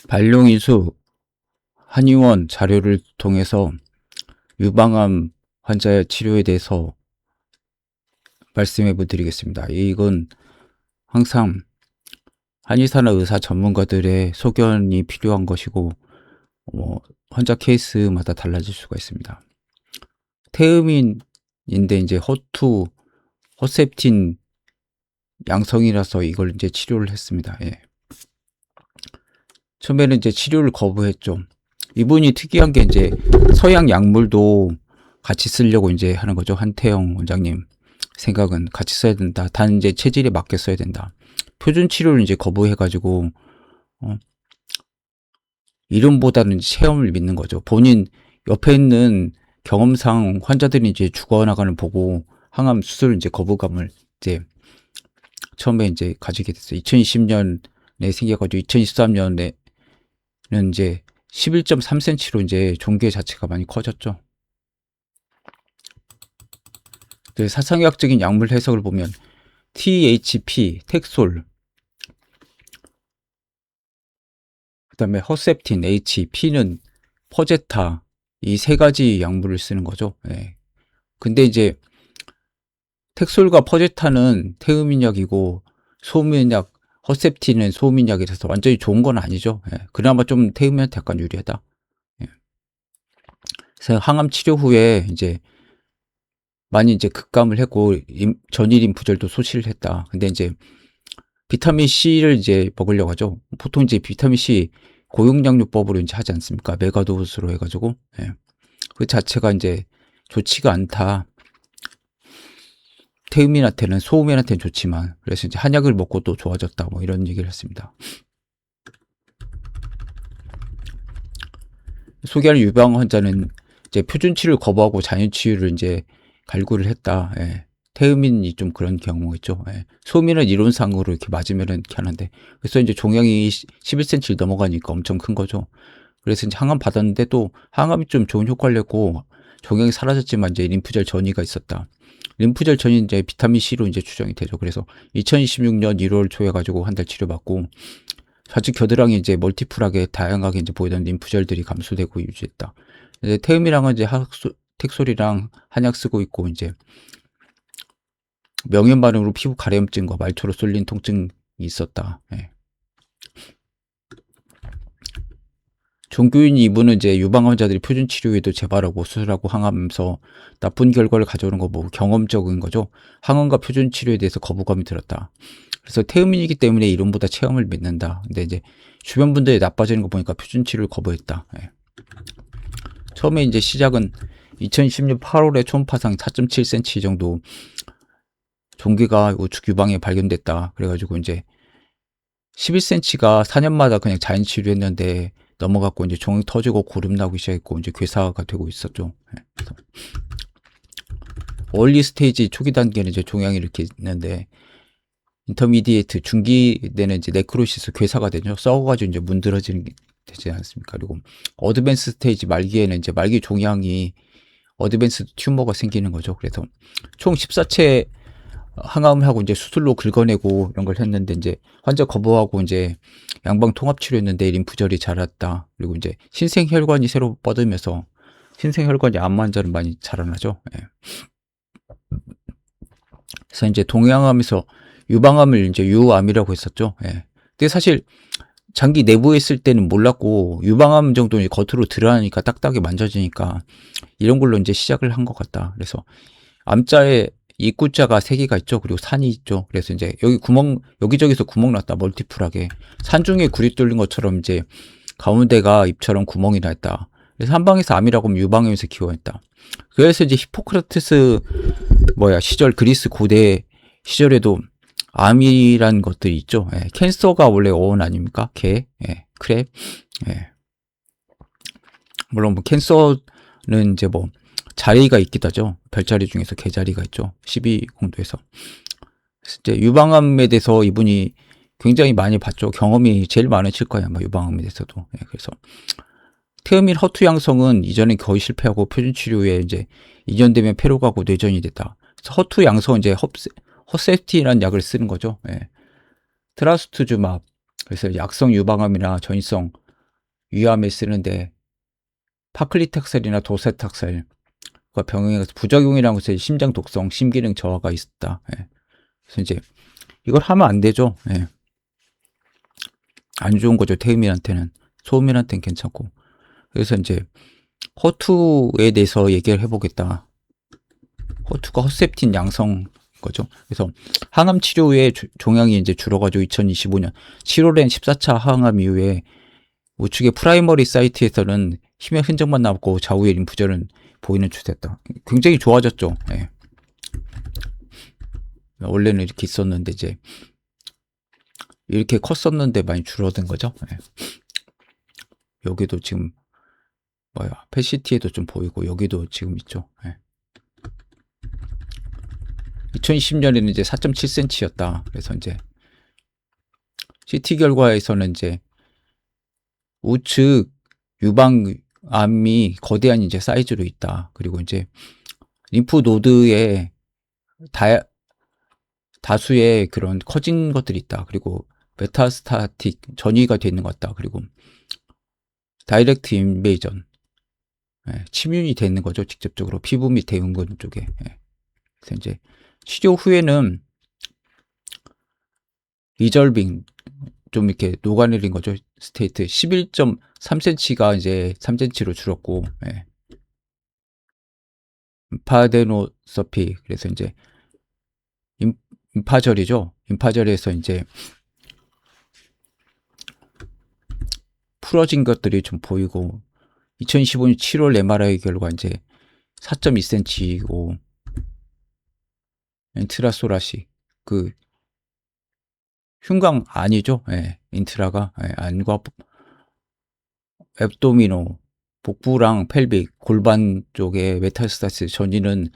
반룡인수 한의원 자료를 통해서 유방암 환자의 치료에 대해서 말씀해 드리겠습니다. 이건 항상 한의사나 의사 전문가들의 소견이 필요한 것이고 환자 케이스마다 달라질 수가 있습니다. 태음인인데 이제 허투, 허셉틴 양성이라서 이걸 이제 치료를 했습니다. 예. 처음에는 이제 치료를 거부했죠. 이분이 특이한 게 이제 서양 약물도 같이 쓰려고 이제 하는 거죠. 한태영 원장님 생각은 같이 써야 된다. 단 이제 체질에 맞게 써야 된다. 표준 치료를 이제 거부해가지고 이론보다는 체험을 믿는 거죠. 본인 옆에 있는 경험상 환자들이 이제 죽어나가는 보고 항암 수술 이제 거부감을 이제 처음에 이제 가지게 됐어요. 2020년에 생겨가지고 2023년에는 이제 11.3cm로 이제 종괴 자체가 많이 커졌죠. 사상의학적인 약물 해석을 보면 THP, 텍솔, 그 다음에 허셉틴, H, P는 퍼제타, 이 세 가지 약물을 쓰는 거죠. 예. 근데 이제 텍솔과 퍼제타는 태음인약이고 소음인약, 허셉틴은 소음인약이라서 완전히 좋은 건 아니죠. 예. 그나마 좀 태음인한테 약간 유리하다. 예. 그래서 항암 치료 후에 이제 많이 이제 급감을 했고 전일 인프절도 소실을 했다. 근데 이제 비타민 C를 이제 먹으려고 하죠. 보통 이제 비타민 C 고용량요법으로 이제 하지 않습니까? 메가도스로 해가지고 예. 그 자체가 이제 좋지가 않다. 태음인한테는 소음인한테는 좋지만 그래서 이제 한약을 먹고 또 좋아졌다. 뭐 이런 얘기를 했습니다. 소개하는 유방 환자는 이제 표준 치료를 거부하고 잔여 치유를 이제 갈구를 했다. 예. 태음인이 좀 그런 경우가 있죠. 예. 소음인은 이론상으로 이렇게 맞으면은 이렇게 하는데 그래서 이제 종양이 11cm를 넘어가니까 엄청 큰 거죠. 그래서 이제 항암 받았는데 또 항암이 좀 좋은 효과를 냈고 종양이 사라졌지만 이제 림프절 전이가 있었다. 림프절 전이 이제 비타민 C로 이제 추정이 되죠. 그래서 2026년 1월 초에 가지고 한 달 치료받고 좌측 겨드랑이 이제 멀티플하게 다양하게 이제 보이던 림프절들이 감소되고 유지했다. 이제 태음이랑은 이제 텍솔이랑 한약 쓰고 있고 이제 명현 반응으로 피부 가려움증과 말초로 쏠린 통증이 있었다. 예. 종교인 이분은 이제 유방 환자들이 표준 치료에도 재발하고 수술하고 항암하면서 나쁜 결과를 가져오는 거 뭐 경험적인 거죠. 항암과 표준 치료에 대해서 거부감이 들었다. 그래서 태음인이기 때문에 이론보다 체험을 믿는다. 근데 이제 주변 분들이 나빠지는 거 보니까 표준 치료를 거부했다. 예. 처음에 이제 시작은 2010년 8월에 초음파상 4.7cm 정도 종괴가 우측 유방에 발견됐다. 그래가지고 이제 11cm가 4년마다 그냥 자연 치료했는데 넘어갔고 이제 종이 터지고 고름 나오기 시작했고 이제 괴사가 되고 있었죠. 그래서 얼리 스테이지 초기 단계는 이제 종양이 이렇게 있는데 인터미디에이트 중기되는 이제 네크로시스 괴사가 되죠. 썩어가지고 이제 문드러지는 게 되지 않습니까? 그리고 어드밴스 스테이지 말기에는 이제 말기 종양이 어드밴스 튜머가 생기는 거죠. 그래서 총 14채 항암을 하고 이제 수술로 긁어내고 이런 걸 했는데 이제 환자 거부하고 이제 양방 통합 치료했는데 림프절이 자랐다. 그리고 이제 신생혈관이 새로 뻗으면서 신생혈관이 암 환자는 많이 자라나죠. 예. 그래서 이제 동양암에서 유방암을 이제 유암이라고 했었죠. 예. 근데 사실 장기 내부에 있을 때는 몰랐고 유방암 정도는 겉으로 드러나니까 딱딱하게 만져지니까 이런 걸로 이제 시작을 한 것 같다. 그래서 암자에 입구자가 3개가 있죠. 그리고 산이 있죠. 그래서 이제 여기 구멍, 여기저기서 구멍 났다. 멀티플하게. 산 중에 구리 뚫린 것처럼 이제 가운데가 입처럼 구멍이 났다. 그래서 한방에서 암이라고 하면 유방암에서 기원했다. 그래서 이제 히포크라테스 시절 그리스 고대 시절에도 암이란 것들이 있죠. 예. 캔서가 원래 어원 아닙니까? 개, 예. 크랩. 예. 물론 뭐 캔서는 이제 뭐 자리가 있기도 하죠. 별자리 중에서 개자리가 있죠. 12공도에서. 이제 유방암에 대해서 이분이 굉장히 많이 봤죠. 경험이 제일 많으실 거예요. 아마 유방암에 대해서도. 예, 그래서 태음인 허투 양성은 이전에 거의 실패하고 표준 치료에 이제 이전되면 폐로 가고 뇌전이 됐다. 그래서 허투 양성은 이제 허셉틴이라는 약을 쓰는 거죠. 예. 트라스투즈맙. 그래서 약성 유방암이나 전이성 위암에 쓰는데 파클리탁셀이나 도세탁셀과 병행해서 부작용이라는 것은 심장 독성, 심기능 저하가 있다. 예. 그래서 이제 이걸 하면 안 되죠. 예. 안 좋은 거죠. 태음인한테는. 소음인한테는 괜찮고. 그래서 이제 허투에 대해서 얘기를 해보겠다. 허투가 허셉틴 양성 거죠. 그래서 항암 치료의 종양이 이제 줄어가지고 2025년 7월엔 14차 항암 이후에 우측의 프라이머리 사이트에서는 힘의 흔적만 남고 좌우의 림프절은 보이는 추세였다. 굉장히 좋아졌죠. 예. 원래는 이렇게 있었는데 이제 이렇게 컸었는데 많이 줄어든 거죠. 예. 여기도 지금 패시티에도 좀 보이고 여기도 지금 있죠. 예. 2020년에는 이제 4.7cm였다. 그래서 이제 CT 결과에서는 이제 우측 유방암이 거대한 이제 사이즈로 있다. 그리고 이제 림프 노드에 다수의 그런 커진 것들이 있다. 그리고 메타스타틱 전이가 되어 있는 것 같다. 그리고 다이렉트 인베이전, 침윤이 되어 있는 거죠. 직접적으로 피부 및 대흉근 쪽에. 그래서 이제 치료 후에는 리절빙 좀 이렇게 녹아내린 거죠. 스테이트 11.3cm가 이제 3cm로 줄었고, 임파데노서피, 그래서 이제 임파절이죠. 임파절에서 이제 풀어진 것들이 좀 보이고, 2015년 7월 MRI 결과 이제 4.2cm이고, 인트라소라시, 그 흉곽 아니죠. 인트라가 안과 앱도미노, 복부랑 펠빅, 골반 쪽에 메타스타시스 전이는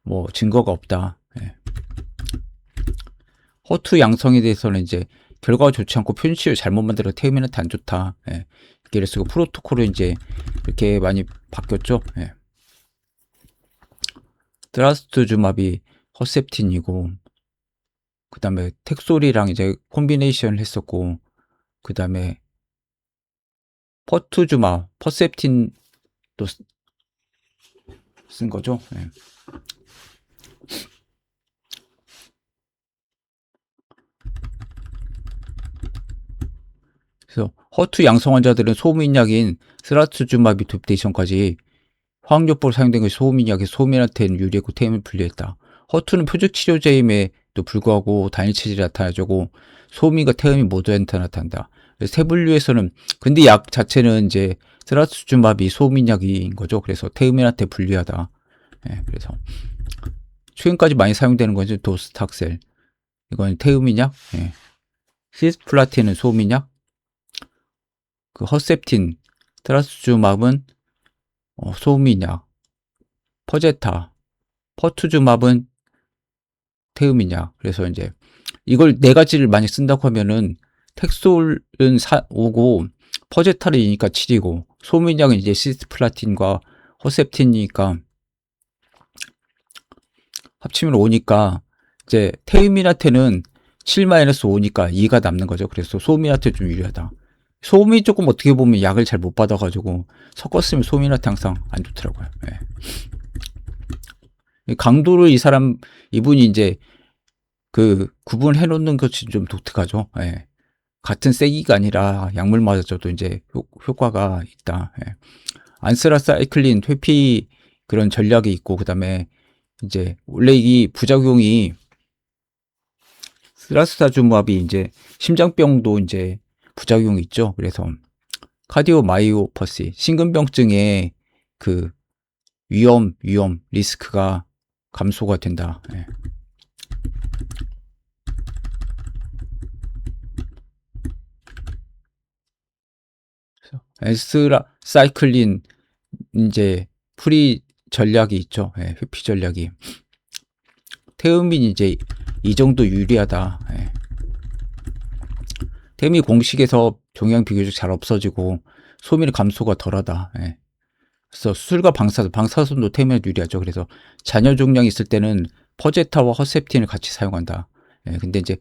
뭐 증거가 없다. 허투 양성에 대해서는 이제 결과가 좋지 않고 표준치를 잘못 만들어 태우면한테 안 좋다. 그래서 그 프로토콜을 이제 이렇게 많이 바뀌었죠. 트라스투즈마비 허셉틴이고, 그 다음에 텍솔이랑 이제 콤비네이션을 했었고, 그 다음에 퍼셉틴도 쓴 거죠. 그래서 허투 양성 환자들은 소음인약인 스라투즈마비 도입되기 전까지 화학요법으로 사용된 것이 소음인약이 소음인한테는 유리했고 태음을 분리했다. 허투는 표적 치료제임에도 불구하고 단일 체질이 나타나고 소음인과 태음이 모두한테 나타난다. 세 분류에서는 근데 약 자체는 이제 스라투즈마비 소음인약인 거죠. 그래서 태음인한테 불리하다. 그래서 최근까지 많이 사용되는 건 이제 도스탁셀, 이건 태음인약, 시스플라틴은 소음인약, 그 허셉틴, 트라스주맙은 소음인약, 퍼제타, 퍼투주맙은 태음인약. 그래서 이제 이걸 네 가지를 많이 쓴다고 하면은 텍솔은 5고 퍼제타를 2니까 7이고 소음인약은 이제 시스플라틴과 허셉틴이니까 합치면 5니까 이제 태음인한테는 7-5니까 2가 남는 거죠. 그래서 소음인한테 좀 유리하다. 소음이 조금 어떻게 보면 약을 잘 못 받아가지고 섞었으면 소음인한테 항상 안 좋더라고요. 강도를 이분이 이제 그 구분해 놓는 것이 좀 독특하죠. 같은 세기가 아니라 약물마저도 이제 효과가 있다. 안스라사이클린 회피 그런 전략이 있고, 그 다음에 이제 원래 이 부작용이 스라스타주맙이 이제 심장병도 이제 부작용이 있죠. 그래서 카디오마이오퍼시, 심근병증의 그 위험 리스크가 감소가 된다. 에스라사이클린 이제 프리 전략이 있죠. 회피 전략이. 태음인 이제 이 정도 유리하다. 태음이 공식에서 종양 비교적 잘 없어지고 소밀 감소가 덜하다. 그래서 수술과 방사선도 태음에 유리하죠. 그래서 잔여 종양이 있을 때는 퍼제타와 허셉틴을 같이 사용한다. 근데 이제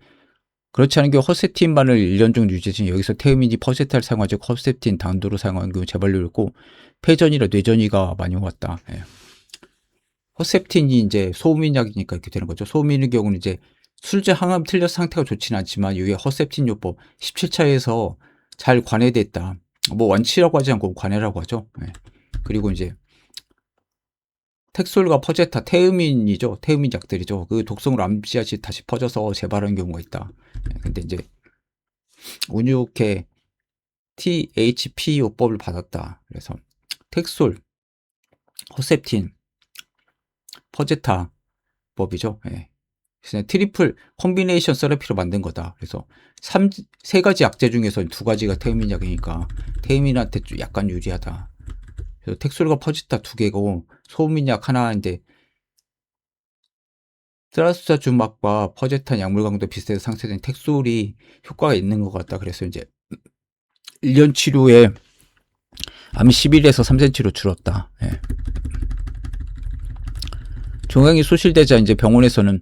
그렇지 않은 경우 허셉틴만을 1년 정도 유지했으니 여기서 테음인지 퍼제타를 사용하지 허셉틴 단도로 사용하는 경우 재발률이 있고 폐전이나 뇌전이가 많이 왔다. 예. 허셉틴이 이제 소음인약이니까 이렇게 되는 거죠. 소음인의 경우는 이제 술제 항암 틀려서 상태가 좋지는 않지만 이게 허셉틴 요법 17차에서 잘 관해됐다. 뭐 완치라고 하지 않고 관해라고 하죠. 예. 그리고 이제 텍솔과 퍼제타, 테음인이죠. 테음인 약들이죠. 그 독성으로 암시아시 다시 퍼져서 재발하는 경우가 있다. 예. 근데 이제 운육회 THP 요법을 받았다. 그래서 텍솔, 허셉틴, 퍼제타 법이죠. 예. 그래서 트리플 콤비네이션 세라피로 만든 거다. 그래서 세 가지 약제 중에서 두 가지가 테이민 약이니까 테이민한테 좀 약간 유리하다. 그래서 텍솔과 퍼지타 두 개고 소음인약 하나인데 트라스타주막과 퍼제탄 약물 강도 비슷해서 상쇄된 텍솔이 효과가 있는 것 같다. 그래서 이제 1년 치료에 암 11에서 3cm로 줄었다. 예. 종양이 소실되자 이제 병원에서는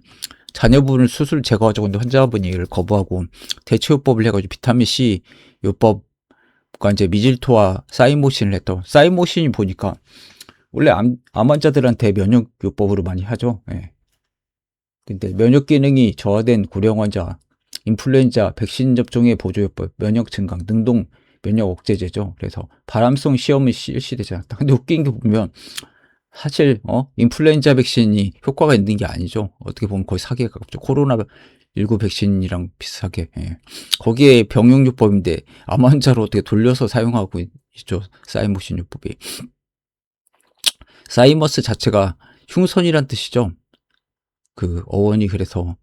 자녀분을 수술 제거하자고 했는데 환자분이 이를 거부하고 대체요법을 해가지고 비타민 C 요법과 이제 미질토와 사이모신을 했던. 사이모신이 보니까 원래 암 환자들한테 면역 요법으로 많이 하죠. 예. 근데 면역 기능이 저하된 고령 환자, 인플루엔자 백신 접종의 보조요법, 면역 증강, 능동 면역 억제제죠. 그래서 바람성 시험은 실시되지 않았다. 근데 웃긴 게 보면 사실 인플루엔자 백신이 효과가 있는 게 아니죠. 어떻게 보면 거의 사기에 가깝죠. 코로나19 백신이랑 비슷하게. 예. 거기에 병용요법인데 암 환자로 어떻게 돌려서 사용하고 있죠. 사이모신 요법이. 사이머스 자체가 흉선이란 뜻이죠. 그 어원이. 그래서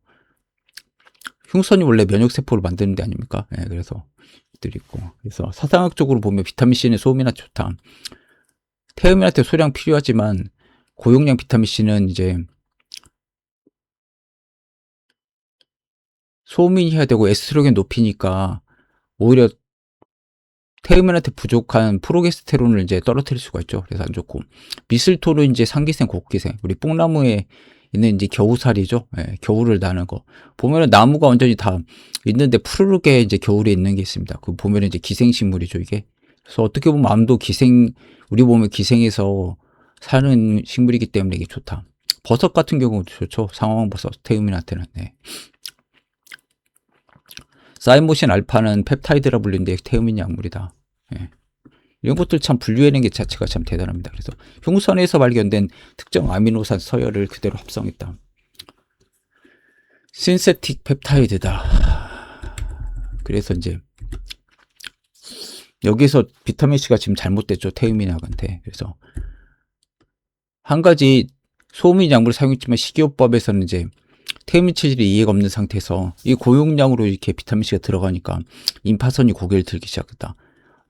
흉선이 원래 면역세포를 만드는 데 아닙니까? 예, 그래서 들이 있고. 그래서 사상학적으로 보면 비타민C는 소음이나 좋다. 태음인한테 소량 필요하지만 고용량 비타민C는 이제 소음인이 해야 되고 에스트로겐 높이니까 오히려 태음인한테 부족한 프로게스테론을 이제 떨어뜨릴 수가 있죠. 그래서 안 좋고. 미슬토는 이제 상기생, 곡기생. 우리 뽕나무에 있는 이제 겨우살이죠. 예, 겨울을 나는 거. 보면은 나무가 완전히 다 있는데 푸르르게 이제 겨울에 있는 게 있습니다. 그 보면은 이제 기생식물이죠, 이게. 그래서 어떻게 보면 암도 우리 몸에 기생해서 사는 식물이기 때문에 이게 좋다. 버섯 같은 경우도 좋죠. 상황버섯, 태음인한테는. 네. 사이모신 알파는 펩타이드라 불리는데 태음인 약물이다. 예. 이런 것들 참 분류해낸 게 자체가 참 대단합니다. 그래서 흉선에서 발견된 특정 아미노산 서열을 그대로 합성했다. 신세틱 펩타이드다. 그래서 이제 여기서 비타민C가 지금 잘못됐죠. 태음인약한테. 그래서 한 가지 소음인 약물을 사용했지만 식이요법에서는 이제 태음인 체질이 이해가 없는 상태에서 이 고용량으로 이렇게 비타민C가 들어가니까 임파선이 고개를 들기 시작했다.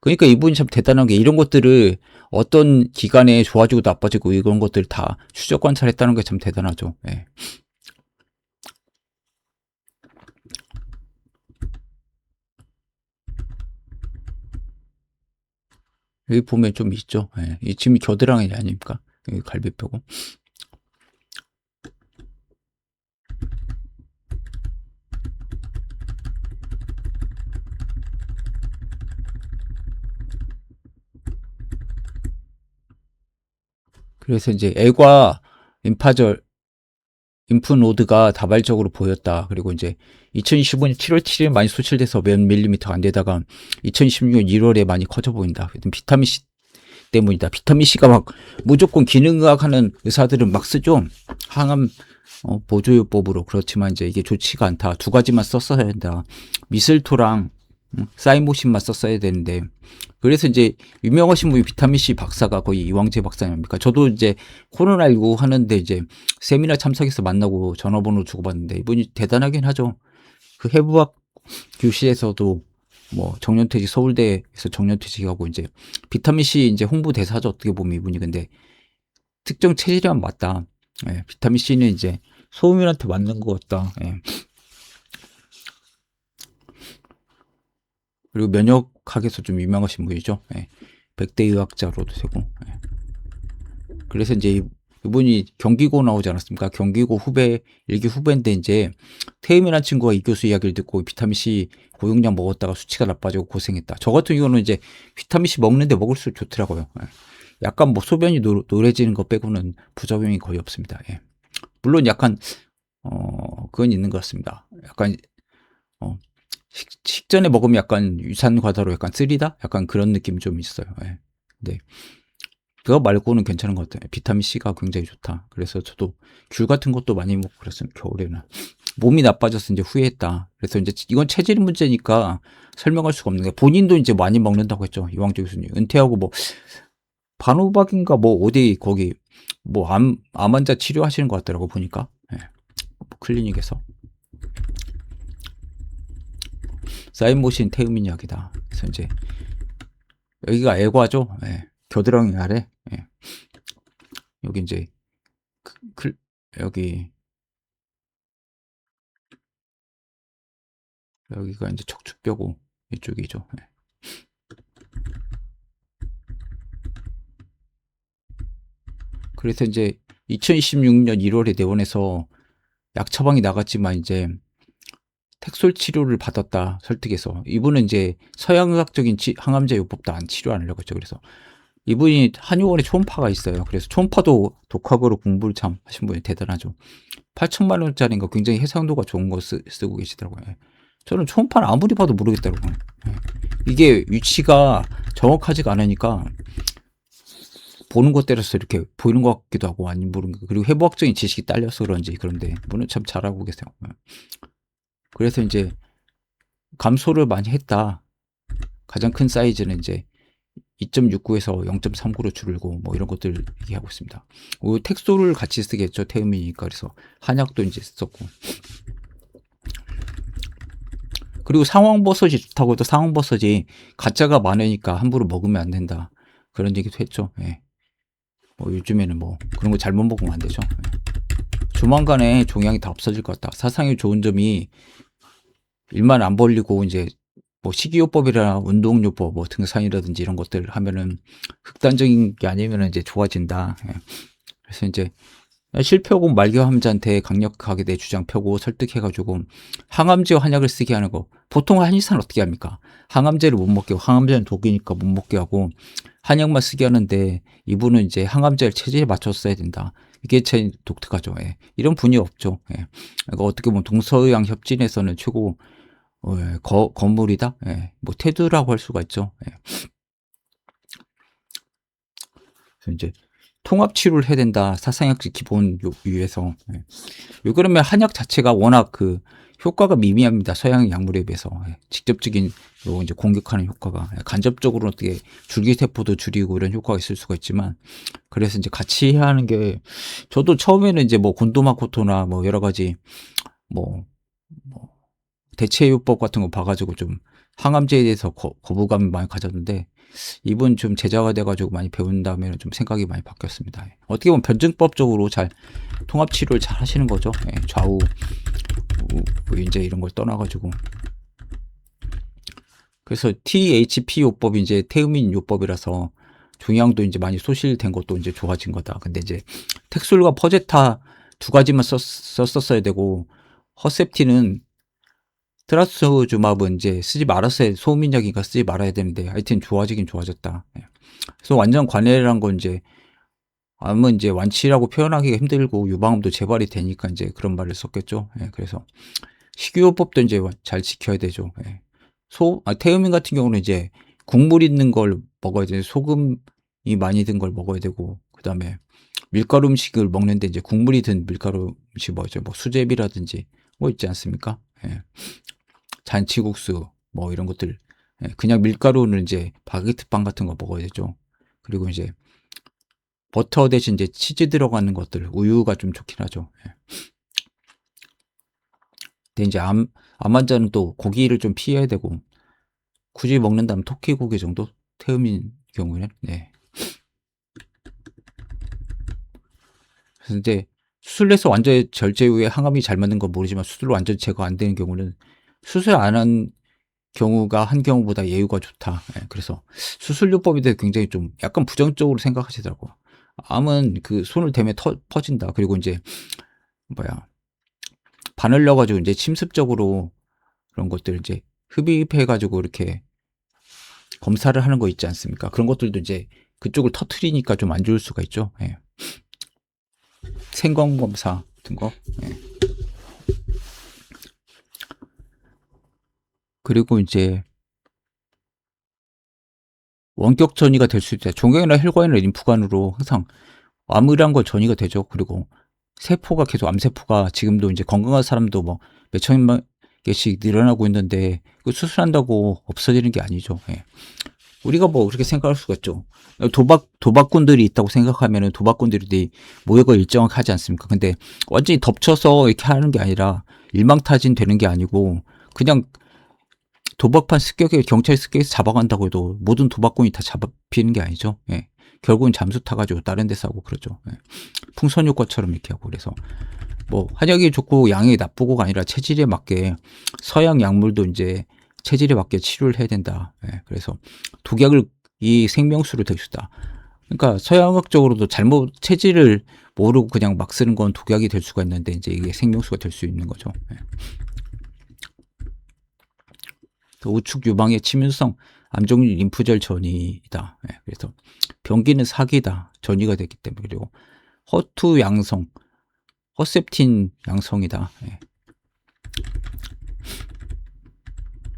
그러니까 이분이 참 대단한 게 이런 것들을 어떤 기간에 좋아지고 나빠지고 이런 것들 다 추적 관찰했다는 게 참 대단하죠. 예. 여기 보면 좀 있죠. 예. 이 지금 겨드랑이 아닙니까? 여기 갈비뼈고. 그래서 이제 애과 인프노드가 다발적으로 보였다. 그리고 이제 2025년 7월 7일 많이 소실돼서 몇 밀리미터 안 되다가 2026년 1월에 많이 커져 보인다. 비타민C 때문이다. 비타민C가 막 무조건 기능의학 하는 의사들은 막 쓰죠. 항암 보조요법으로. 그렇지만 이제 이게 좋지가 않다. 두 가지만 썼어야 된다. 미슬토랑 사이모신만 썼어야 되는데. 그래서 이제 유명하신 분이 비타민C 박사가 거의 이왕재 박사 아닙니까? 저도 이제 코로나19 하는데 이제 세미나 참석해서 만나고 전화번호 주고받는데 이분이 대단하긴 하죠. 그 해부학 교실에서도 뭐 정년퇴직 서울대에서 정년퇴직하고 이제 비타민C 이제 홍보대사죠. 어떻게 보면 이분이. 근데 특정 체질이만 맞다. 예, 비타민C는 이제 소음인한테 맞는 것 같다. 예. 그리고 면역학에서 좀 유명하신 분이죠. 예. 백대 의학자로도 되고. 예. 그래서 이제 이분이 경기고 나오지 않았습니까? 경기고 후배, 일기 후배인데 이제 태음이라는 친구가 이 교수 이야기를 듣고 비타민C 고용량 먹었다가 수치가 나빠지고 고생했다. 저 같은 경우는 이제 비타민C 먹는데 먹을수록 좋더라고요. 예. 약간 뭐 소변이 노래지는 거 빼고는 부작용이 거의 없습니다. 예. 물론 약간 그건 있는 것 같습니다. 약간 식전에 먹으면 약간 유산 과다로 약간 쓰리다? 약간 그런 느낌이 좀 있어요. 예. 네. 그거 말고는 괜찮은 것 같아요. 비타민C가 굉장히 좋다. 그래서 저도 귤 같은 것도 많이 먹고 그랬어요. 겨울에는. 몸이 나빠져서 이제 후회했다. 그래서 이제 이건 체질 문제니까 설명할 수가 없는 게 본인도 이제 많이 먹는다고 했죠. 이왕조 교수님. 은퇴하고 뭐 반호박인가 뭐 어디 거기 뭐 암 환자 치료하시는 것 같더라고 보니까. 예. 클리닉에서. 사인모신 태음인약이다. 그래서 이제 여기가 애과죠. 예. 겨드랑이 아래. 예. 여기 이제 여기가 이제 척추뼈고 이쪽이죠. 예. 그래서 이제 2026년 1월에 내원해서 약 처방이 나갔지만 이제 택솔 치료를 받았다 설득해서 이분은 이제 서양의학적인 항암제 요법도 안 치료 안 하려고 했죠. 그래서 이분이 한의원에 초음파가 있어요. 그래서 초음파도 독학으로 공부를 참 하신 분이 대단하죠. 8천만 원짜리인가 굉장히 해상도가 좋은 거 쓰고 계시더라고요. 예. 저는 초음파는 아무리 봐도 모르겠더라고요. 예. 이게 위치가 정확하지가 않으니까 보는 것 때려서 이렇게 보이는 것 같기도 하고 아니면 모르는 거. 그리고 해부학적인 지식이 딸려서 그런지 그런데 이분은 참 잘하고 계세요. 예. 그래서 이제 감소를 많이 했다. 가장 큰 사이즈는 이제 2.69에서 0.39로 줄고 뭐 이런 것들 얘기하고 있습니다. 텍소를 같이 쓰겠죠. 태음이니까. 그래서 한약도 이제 썼고. 그리고 상황버섯이 좋다고 해도 상황버섯이 가짜가 많으니까 함부로 먹으면 안 된다. 그런 얘기도 했죠. 예. 뭐 요즘에는 뭐 그런 거 잘못 먹으면 안 되죠. 예. 조만간에 종양이 다 없어질 것 같다. 사상이 좋은 점이 일만 안 벌리고 이제 뭐 식이요법이나 운동요법, 뭐 등산이라든지 이런 것들 하면은 극단적인 게 아니면은 이제 좋아진다. 예. 그래서 이제 실패하고 말기 환자한테 강력하게 내 주장 펴고 설득해가지고 항암제와 한약을 쓰게 하는 거. 보통 한의사는 어떻게 합니까? 항암제를 못 먹게 하고 항암제는 독이니까 못 먹게 하고 한약만 쓰게 하는데 이분은 이제 항암제를 체질에 맞춰서 써야 된다. 이게 제일 독특하죠. 예. 이런 분이 없죠. 예. 그러니까 어떻게 보면 동서양 협진에서는 최고 예, 건물이다. 예. 뭐 테두라고 할 수가 있죠. 예. 그래서 이제 통합 치료를 해야 된다. 사상학적 기본 위에서. 예. 왜 그러면 한약 자체가 워낙 그 효과가 미미합니다. 서양 약물에 비해서. 예. 직접적인 이제 공격하는 효과가 간접적으로 어떻게 줄기세포도 줄이고 이런 효과가 있을 수가 있지만 그래서 이제 같이 해야 하는 게 저도 처음에는 이제 뭐 곤도마코토나 뭐 여러 가지 뭐 대체요법 같은 거 봐가지고 좀 항암제에 대해서 거부감을 많이 가졌는데 이분 좀 제자가 돼가지고 많이 배운 다음에는 좀 생각이 많이 바뀌었습니다. 어떻게 보면 변증법적으로 잘 통합치료를 잘 하시는 거죠. 예, 좌우 이제 이런 걸 떠나가지고 그래서 THP 요법이 이제 태음인 요법이라서 종양도 이제 많이 소실된 것도 이제 좋아진 거다. 근데 이제 텍솔과 퍼제타 두 가지만 썼어야 되고 허셉틴은 트라스주맙은 이제 쓰지 말았어야 소음인약이니까 쓰지 말아야 되는데 하여튼 좋아지긴 좋아졌다. 예. 그래서 완전 관해란 건 이제 암은 이제 완치라고 표현하기가 힘들고 유방암도 재발이 되니까 이제 그런 말을 썼겠죠. 예. 그래서 식이요법도 이제 잘 지켜야 되죠. 예. 태음인 같은 경우는 이제 국물 있는 걸 먹어야 돼. 소금이 많이 든 걸 먹어야 되고 그다음에 밀가루 음식을 먹는데 이제 국물이 든 밀가루 음식 뭐죠? 뭐 수제비라든지 뭐 있지 않습니까? 예. 잔치국수 뭐 이런 것들 예. 그냥 밀가루는 이제 바게트 빵 같은 거 먹어야 되죠. 그리고 이제 버터 대신 이제 치즈 들어가는 것들 우유가 좀 좋긴 하죠. 예. 근데 이제 암 환자는 또 고기를 좀 피해야 되고 굳이 먹는다면 토끼고기 정도 태음인 경우에는 네. 그래서 이제 수술해서 완전 절제 후에 항암이 잘 맞는 건 모르지만 수술로 완전 제거 안 되는 경우는 수술 안 한 경우가 한 경우보다 예후가 좋다. 예, 그래서 수술요법에 대해 굉장히 좀 약간 부정적으로 생각하시더라고요. 암은 그 손을 대면 퍼진다. 그리고 이제 뭐야 바늘 넣어가지고 이제 침습적으로 그런 것들 이제 흡입해가지고 이렇게 검사를 하는 거 있지 않습니까? 그런 것들도 이제 그쪽을 터트리니까 좀 안 좋을 수가 있죠. 예. 생검 검사 같은 거. 예. 그리고 이제 원격 전이가 될 수 있다. 종양이나 혈관이나 림프관으로 항상 암이란 걸 전이가 되죠. 그리고 세포가 계속 암세포가 지금도 이제 건강한 사람도 뭐 몇천만 개씩 늘어나고 있는데 그 수술한다고 없어지는 게 아니죠. 예. 우리가 뭐 그렇게 생각할 수가 있죠. 도박꾼들이 있다고 생각하면은 도박꾼들이 모욕을 일정하게 하지 않습니까? 근데 완전히 덮쳐서 이렇게 하는 게 아니라 일망타진 되는 게 아니고 그냥 도박판 습격에 경찰 습격에서 잡아간다고 해도 모든 도박꾼이 다 잡히는 게 아니죠. 예. 결국은 잠수 타가지고 다른 데 싸고 그러죠. 예. 풍선효과처럼 이렇게 하고 그래서 뭐 한약이 좋고 양이 나쁘고가 아니라 체질에 맞게 서양 약물도 이제 체질에 맞게 치료를 해야 된다. 예. 그래서 독약을 이 생명수로 될 수 있다. 그러니까 서양학적으로도 잘못 체질을 모르고 그냥 막 쓰는 건 독약이 될 수가 있는데 이제 이게 생명수가 될 수 있는 거죠. 예. 우측 유방의 치명성 암종류 림프절 전이다. 예, 그래서 병기는 사기다. 전이가 됐기 때문에 그리고 허투 양성, 허셉틴 양성이다. 예.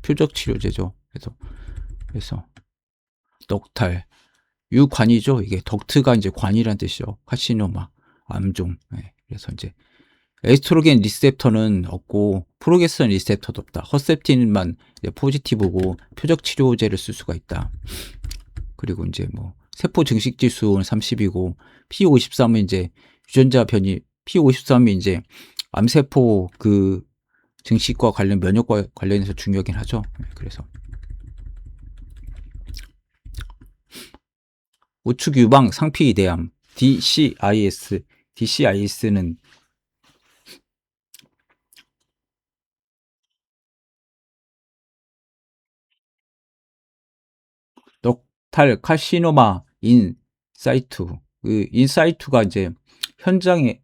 표적 치료제죠. 그래서 넉탈 유관이죠. 이게 덕트가 이제 관이란 뜻이죠. 카시노마 암종. 예. 그래서 이제 에스트로겐 리셉터는 없고 프로게스테론 리셉터도 없다. 허셉틴만 포지티브고 표적 치료제를 쓸 수가 있다. 그리고 이제 뭐 세포 증식 지수는 30이고 P53은 이제 유전자 변이 P53이 이제 암세포 그 증식과 관련 면역과 관련해서 중요하긴 하죠. 그래서 우측 유방 상피 이대암 DCIS는 넉탈 카시노마 인사이투. 그 인사이투가 이제 현장에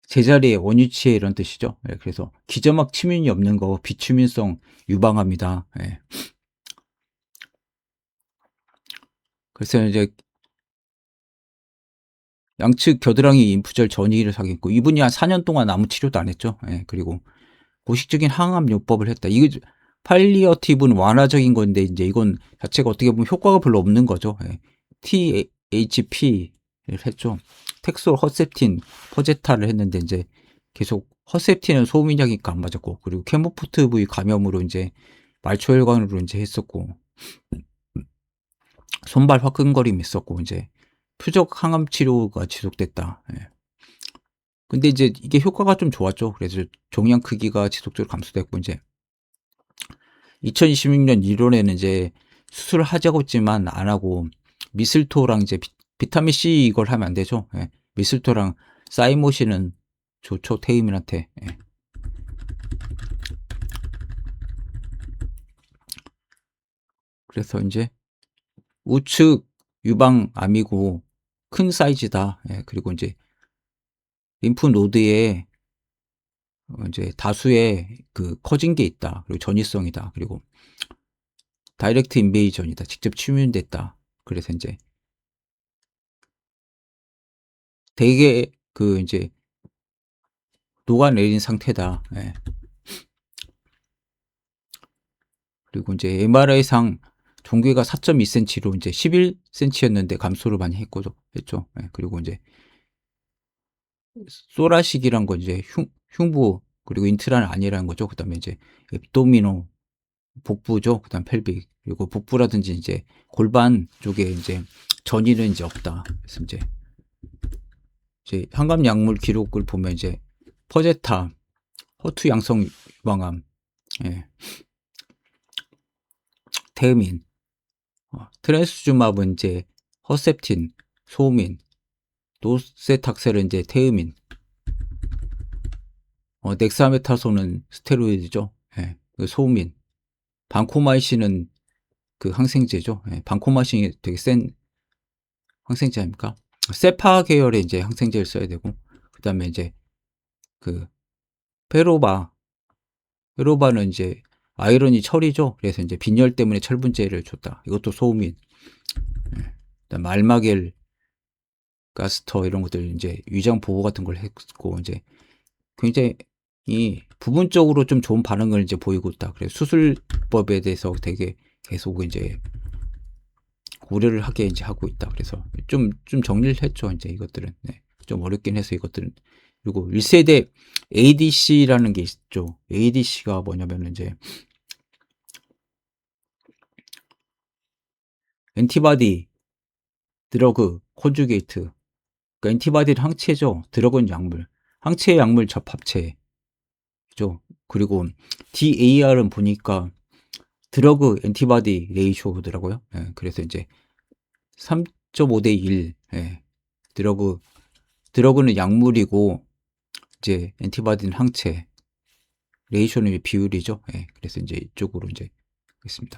제자리에 원위치에 이런 뜻이죠. 예, 그래서 기저막 침윤이 없는 거 비침윤성 유방합니다. 예. 그래서 이제 양측 겨드랑이 인프절 전이를 사겠고 이분이 한 4년 동안 아무 치료도 안 했죠. 예, 그리고 고식적인 항암 요법을 했다. 이게 팔리어티브는 완화적인 건데 이제 이건 자체가 어떻게 보면 효과가 별로 없는 거죠. 예. THP를 했죠. 텍솔, 허셉틴, 퍼제타를 했는데 이제 계속 허셉틴은 소음인약이니까 안 맞았고 그리고 케모포트브 감염으로 이제 말초혈관으로 이제 했었고 손발 화끈거림이 있었고 이제 표적 항암 치료가 지속됐다. 예. 근데 이제 이게 효과가 좀 좋았죠. 그래서 종양 크기가 지속적으로 감소됐고 이제 2026년 1월에는 이제 수술을 하자고 했지만 안 하고 미슬토랑 이제 비타민 C 이걸 하면 안 되죠. 예. 미슬토랑 사이모신은 좋죠. 태임인한테. 예. 그래서 이제 우측 유방암이고 큰 사이즈다. 예. 그리고 이제 림프 노드에 이제 다수의 그 커진 게 있다. 그리고 전이성이다. 그리고 다이렉트 인베이전이다. 직접 침윤됐다. 그래서 이제 되게 그 이제 녹아내린 상태다. 예. 그리고 이제 MRI상 종괴가 4.2cm로 이제 11cm였는데 감소를 많이 했죠. 예. 그리고 이제 소라식이란 건 이제 흉부 그리고 인트라는 아니라는 거죠. 그다음에 이제 앱도미노 복부죠. 그다음 펠빅 그리고 복부라든지 이제 골반 쪽에 이제 전이는 이제 없다. 그래서 이제 항암 약물 기록을 보면 이제 퍼제타, 허투 양성 유방암, 예. 테민, 트랜스주마브는 이제 허셉틴, 소민, 노세탁셀은 이제 테으민, 넥사메타손은 스테로이드죠. 예. 그 소민, 반코마이신은 그 항생제죠. 예. 반코마이신이 되게 센 항생제 아닙니까? 세파 계열의 이제 항생제를 써야 되고, 그다음에 이제 그 페로바는 이제 아이러니 철이죠. 그래서 이제 빈혈 때문에 철분제를 줬다. 이것도 소음인. 그다음 알마겔, 가스터 이런 것들 이제 위장 보호 같은 걸 했고, 이제 굉장히 이 부분적으로 좀 좋은 반응을 이제 보이고 있다. 그래서 수술법에 대해서 되게 계속 이제 고려를 하게 이제 하고 있다. 그래서 좀 정리를 했죠. 이제 이것들은. 네. 좀 어렵긴 해서 이것들은. 그리고 1세대 ADC라는 게 있죠. ADC가 뭐냐면 이제 엔티바디 드러그 콘주게이트. 그러니까 엔티바디는 항체죠. 드러그는 약물. 항체 약물 접합체죠. 그리고 DAR은 보니까 드러그 엔티바디 레이쇼더라고요. 예, 그래서 이제 3.5대 1. 예. 드러그는 약물이고 이제 엔티바디는 항체. 레이쇼는 비율이죠. 예. 그래서 이제 이쪽으로 이제 하겠습니다.